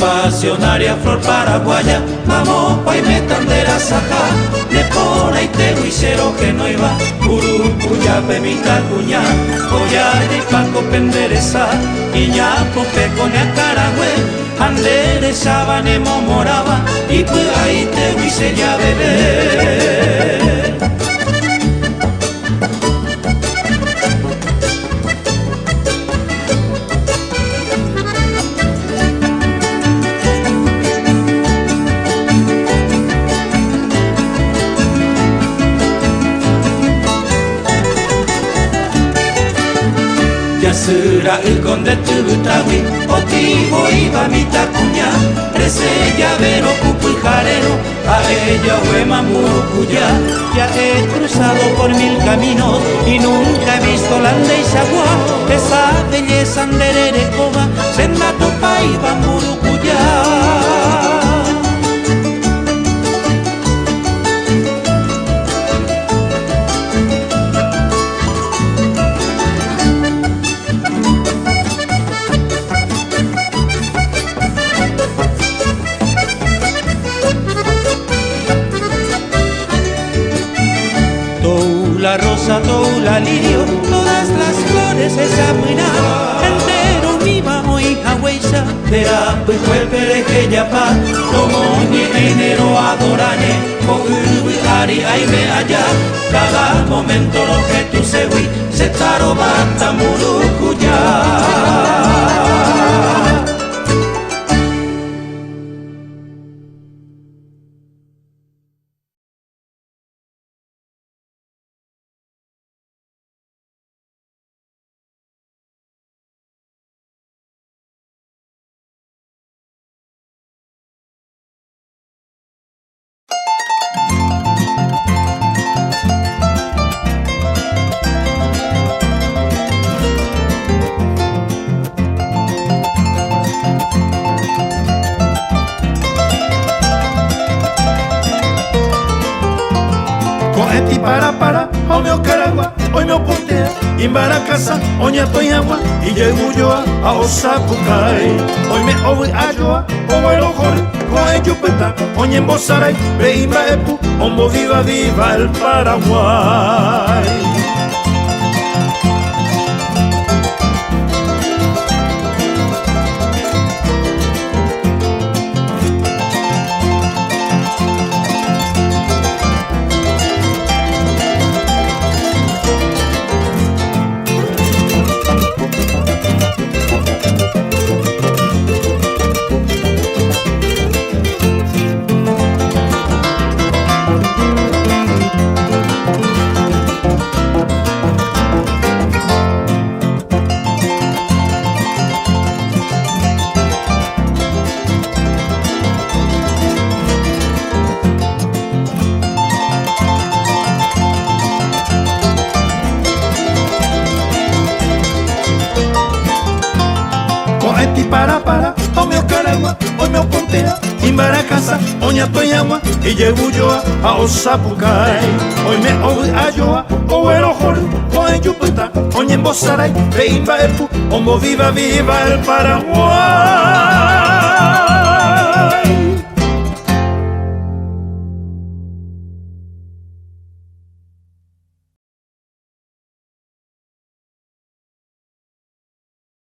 pasionaria flor paraguaya, vamos pa' y metandera saja, le pone y te huicero que no iba, urucuya, pemita cuña, coya de paco pendereza, iña pope con el caragüe, andere sabanemo moraba, y pues ahí te huice ya bebé. Será el conde Tubutawi, Otivo iba mi tacuña, Rece llavero, cupo y jarero, a ella huema murucuya. Ya he cruzado por 1000 caminos y nunca he visto la Andeisagua, esa belleza andererecoba, senda topa iba murucuya. La rosa, toula, lirio, todas las flores esa buena, entero viva hoy haweisa, verá pues cuelpere que ya pa, como ni enero adorane, o ubi ari aime allá, cada momento lo que tú se hui, se taro bata murucuya. Para, ao meu caragua, oi meu ponteia, Imbaracasa, onha toiagua, e llego yo ao Sapucai. Oi me ouve ajoa, o el ojor, coa Yupeta, onha embosarai, beimba epu, ombo viva viva el Paraguay. Para, o meu caragua, o meu ponteia, Imbaracasa, onha toiagua, e llego yo ao Sapucai. Oi me ouve ajoa, o el ojor, coa Yupeta, onha embosarai, beimba epu, ombo viva viva el Paraguay.